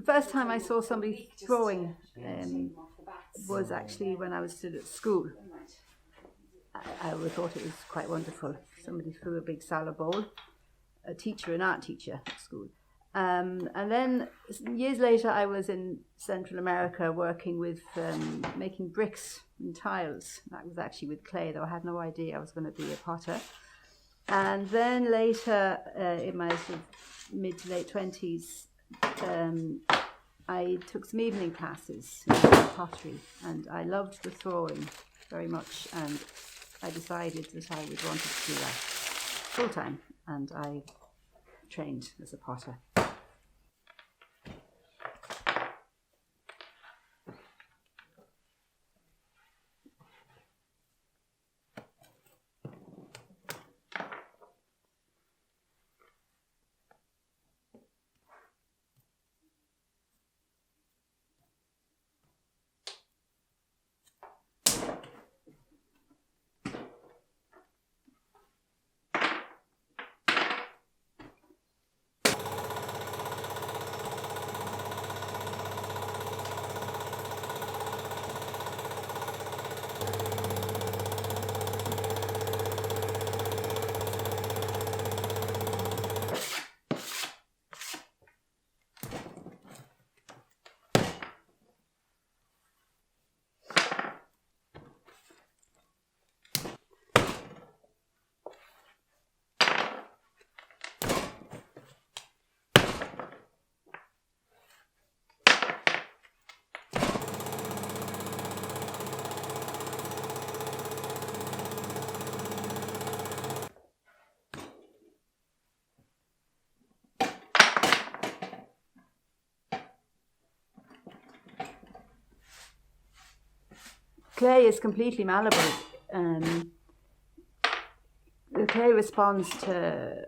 The first time I saw somebody throwing was actually when I was still at school. I always thought it was quite wonderful. Somebody threw a big salad bowl, a teacher, an art teacher at school. And then years later I was in Central America working with making bricks and tiles. That was actually with clay, though I had no idea I was going to be a potter. And then later in my sort of mid to late 20s, I took some evening classes in pottery, and I loved the throwing very much, and I decided that I would want to do that full time, and I trained as a potter. Clay is completely malleable. The clay responds to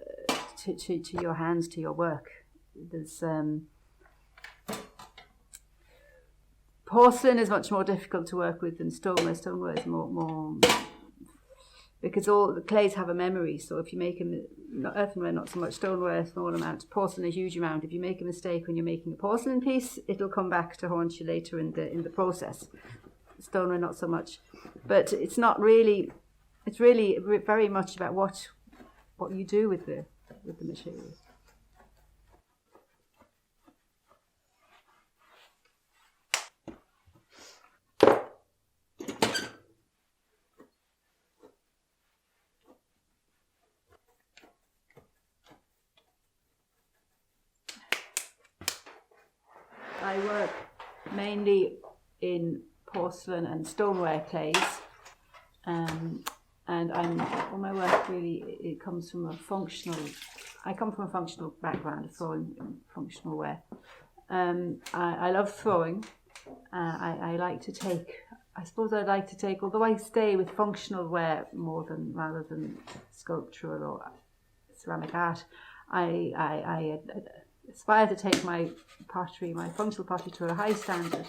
your hands, to your work. There's porcelain is much more difficult to work with than stoneware. Stoneware is more because all the clays have a memory. So if you make earthenware, not so much, stoneware, a small amount, porcelain, a huge amount. If you make a mistake when you're making a porcelain piece, it'll come back to haunt you later in the process. Stoneware, not so much, but it's not really. It's really very much about what you do with the materials. I work mainly in porcelain and stoneware clays, and all my work really, it comes from a functional. I come from a functional background of throwing functional wear. I love throwing. I like to take. I suppose I'd like to take, although I stay with functional wear rather than sculptural or ceramic art. I aspire to take my pottery, my functional pottery, to a high standard.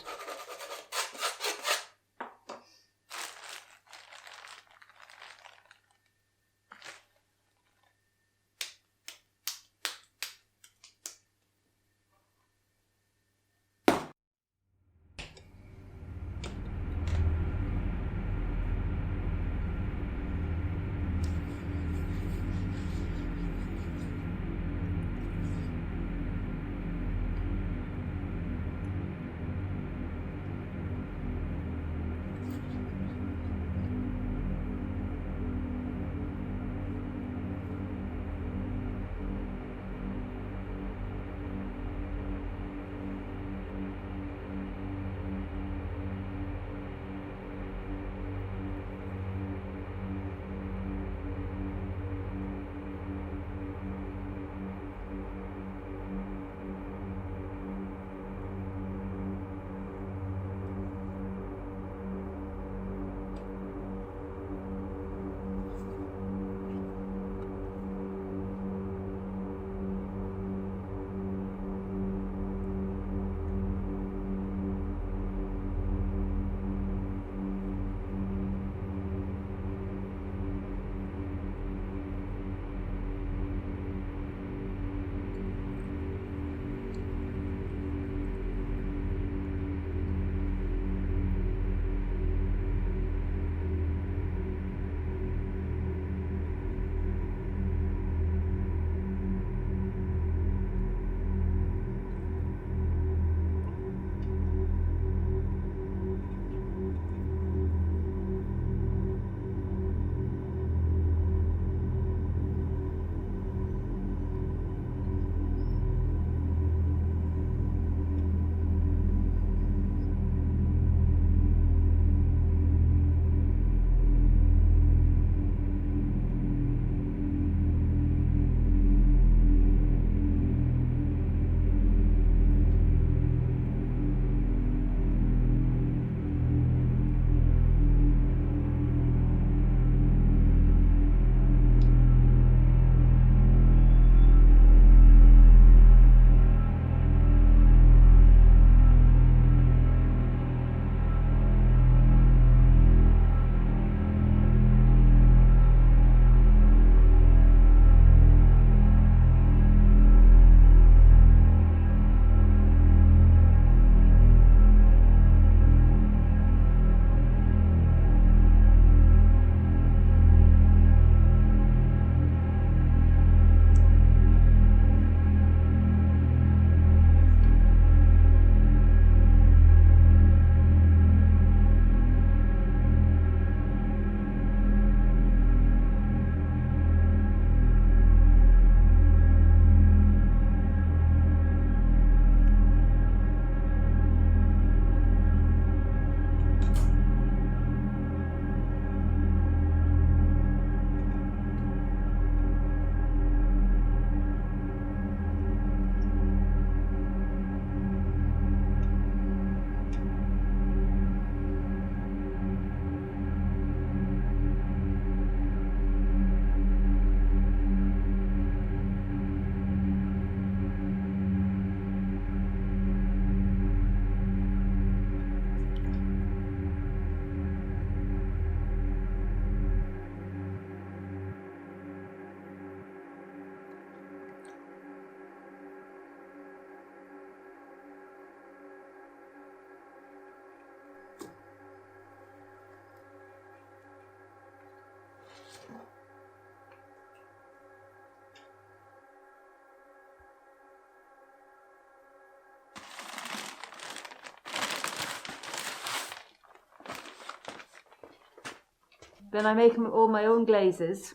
Then I make all my own glazes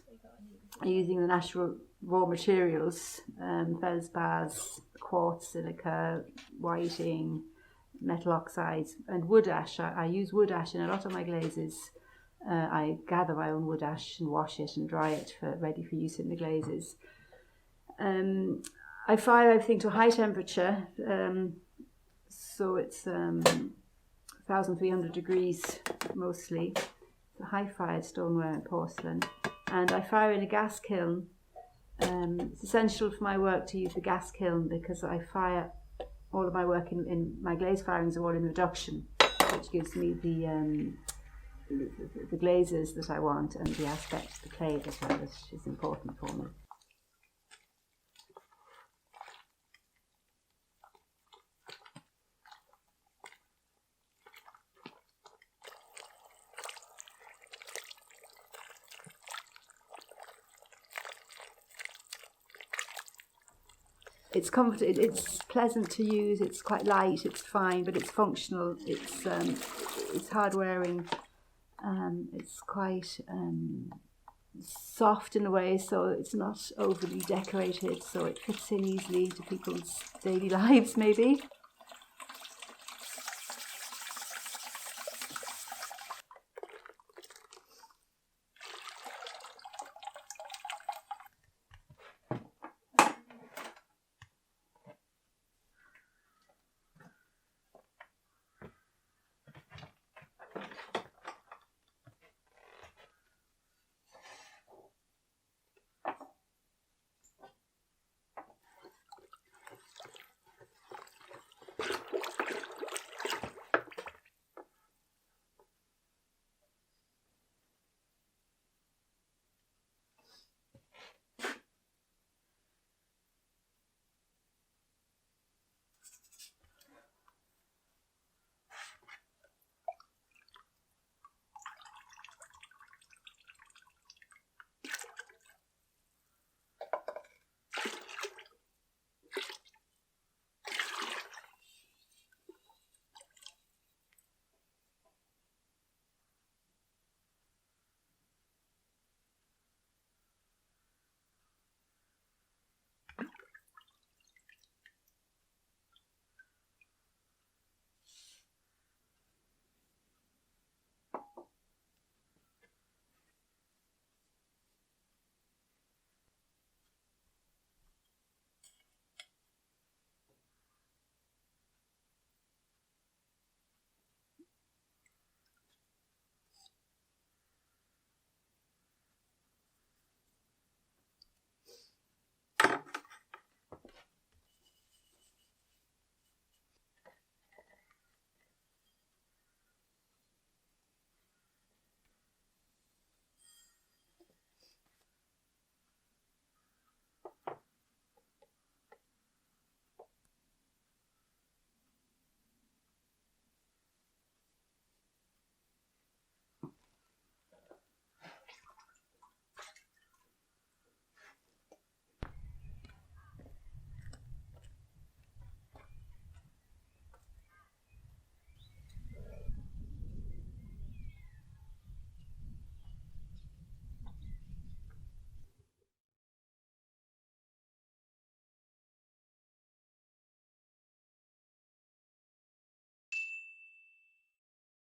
using the natural raw materials, feldspars, quartz, silica, whiting, metal oxides, and wood ash. I use wood ash in a lot of my glazes. I gather my own wood ash and wash it and dry it ready for use in the glazes. I fire everything to a high temperature, so it's 1,300 degrees mostly. It's a high-fired stoneware and porcelain. And I fire in a gas kiln. It's essential for my work to use the gas kiln because I fire all of my work in my glaze firings are all in reduction, which gives me the glazes that I want and the aspect of the clay that is important for me. It's it's pleasant to use, it's quite light, it's fine, but it's functional, it's hard wearing, it's quite soft in a way, so it's not overly decorated, so it fits in easily to people's daily lives maybe.